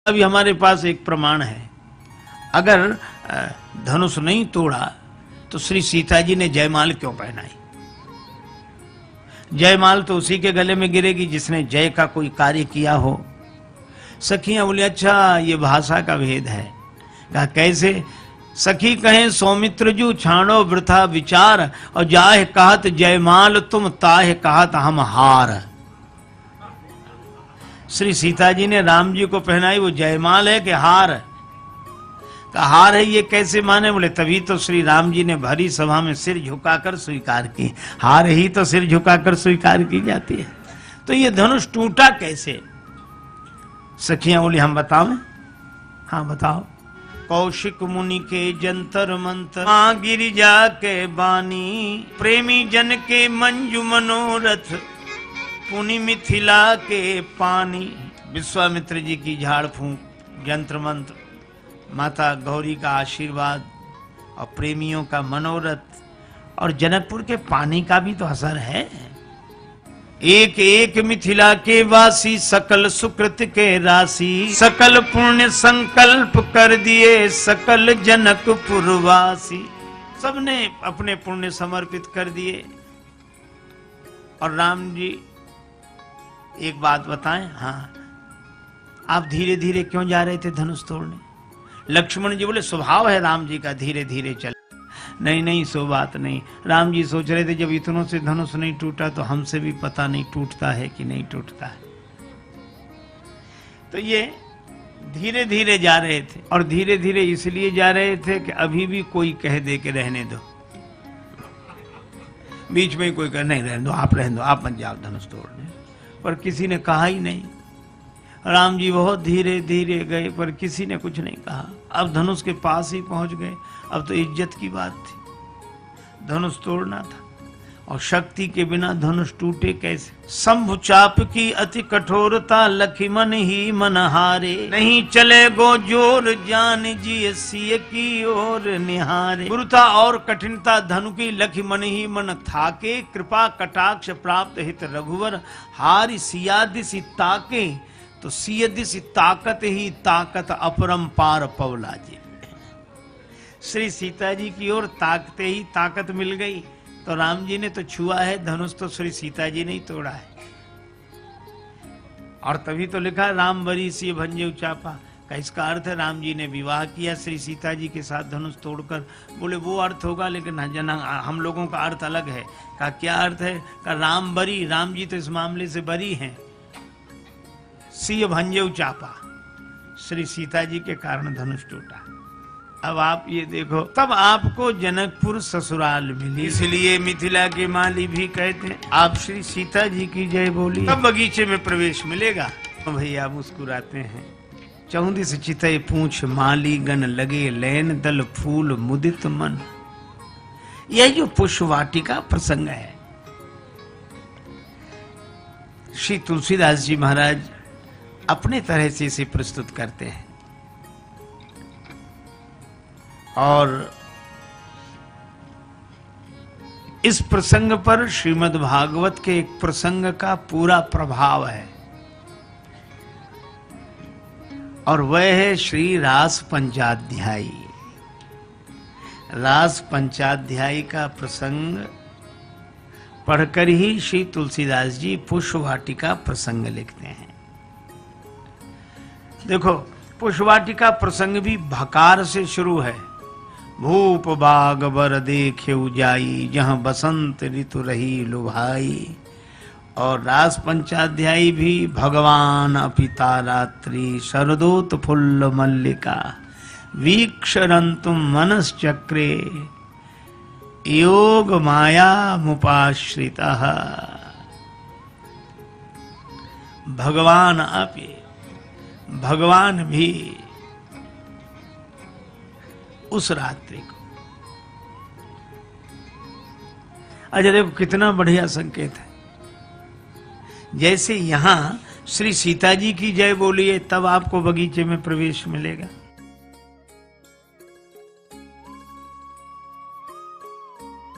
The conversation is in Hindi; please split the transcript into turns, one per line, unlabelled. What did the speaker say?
अभी हमारे पास एक प्रमाण है, अगर धनुष नहीं तोड़ा तो श्री सीता जी ने जयमाल क्यों पहनाई? जयमाल तो उसी के गले में गिरेगी जिसने जय का कोई कार्य किया हो। सखियां बोली अच्छा ये भाषा का भेद है। कहा कैसे? सखी कहें सौमित्र जू छाणो वृथा विचार, और जाहे कहत जयमाल तुम ताहे कहत हम हार। श्री सीता जी ने राम जी को पहनाई वो जयमाल है कि हार? का हार है ये कैसे माने? बोले तभी तो श्री राम जी ने भरी सभा में सिर झुकाकर स्वीकार की। हार ही तो सिर झुकाकर स्वीकार की जाती है। तो ये धनुष टूटा कैसे? सखियां बोली हम बताओ। हाँ बताओ। कौशिक मुनि के जंतर मंतर, मां गिरिजा के बानी, प्रेमी जन के मंजू मनोरथ, पुनि मिथिला के पानी। विश्वामित्र जी की झाड़ फूंक, यंत्र मंत्र, माता गौरी का आशीर्वाद और प्रेमियों का मनोरथ और जनकपुर के पानी का भी तो असर है। एक एक मिथिला के वासी, सकल सुकृत के राशि, सकल पुण्य संकल्प कर दिए सकल जनकपुर वासी। सबने अपने पुण्य समर्पित कर दिए। और राम जी एक बात बताएं, हाँ आप धीरे धीरे क्यों जा रहे थे धनुष तोड़ने? लक्ष्मण जी बोले स्वभाव है राम जी का धीरे धीरे चल। नहीं नहीं सो बात नहीं। राम जी सोच रहे थे जब इतनों से धनुष नहीं टूटा तो हमसे भी पता नहीं टूटता है कि नहीं टूटता है। तो ये धीरे धीरे जा रहे थे, और धीरे धीरे इसलिए जा रहे थे कि अभी भी कोई कह दे के रहने दो। बीच में कोई कह नहीं रहने दो, आप रहने दो, आप मत जाओ धनुष तोड़ने। पर किसी ने कहा ही नहीं। राम जी बहुत धीरे धीरे गए पर किसी ने कुछ नहीं कहा। अब धनुष के पास ही पहुंच गए। अब तो इज्जत की बात थी, धनुष तोड़ना था, और शक्ति के बिना धनुष टूटे कैसे? शंभु चाप की अति कठोरता, लखिमन ही मन हारे, नहीं चले गो जोर जान जी सिय की ओर निहारे। गुरुता और कठिनता धनु की, लखिमन ही मन थाके, कृपा कटाक्ष प्राप्त हित रघुवर, हारि सिया दिसि ताके, तो सिय दिसि ताकत ही ताकत अपरंपार पवला जी। श्री सीता जी की ओर ताकते ही ताकत मिल गई। तो राम जी ने तो छुआ है धनुष, तो श्री सीता जी ने ही तोड़ा है। और तभी तो लिखा राम बरी सी भंजे चापा का। इसका अर्थ है राम जी ने विवाह किया श्री सीता जी के साथ धनुष तोड़कर। बोले वो अर्थ होगा, लेकिन जना हम लोगों का अर्थ अलग है। का क्या अर्थ है? का राम बरी, राम जी तो इस मामले से बरी हैं। सी भंजे चापा, श्री सीता जी के कारण धनुष टूटा। अब आप ये देखो, तब आपको जनकपुर ससुराल मिली। इसलिए मिथिला के माली भी कहते हैं आप श्री सीता जी की जय बोली तब बगीचे में प्रवेश मिलेगा। भैया मुस्कुराते हैं। चौंदी से चितई पूछ माली गण, लगे लैन दल फूल मुदित मन। यह जो पुष्प वाटिका प्रसंग है, श्री तुलसीदास जी महाराज अपने तरह से इसे प्रस्तुत करते हैं। और इस प्रसंग पर श्रीमद् भागवत के एक प्रसंग का पूरा प्रभाव है, और वह है श्री रास पंचाध्यायी। रास पंचाध्यायी का प्रसंग पढ़कर ही श्री तुलसीदास जी पुष्प वाटिका प्रसंग लिखते हैं। देखो पुष्प वाटिका प्रसंग भी भकार से शुरू है। भूप बाग बर देखे जाई, जहां बसंत ऋतु रही लुभाई। और रास पंचाध्यायी भी भगवान अपिता रात्रि, शरदोत फुल्ल मल्लिका, वीक्षरंतुम मनश्चक्रे, योग माया मुपाश्रितः। भगवान अपि, भगवान भी उस रात्रि को। अच्छा देखो कितना बढ़िया संकेत है। जैसे यहां श्री सीता जी की जय बोलिए तब आपको बगीचे में प्रवेश मिलेगा।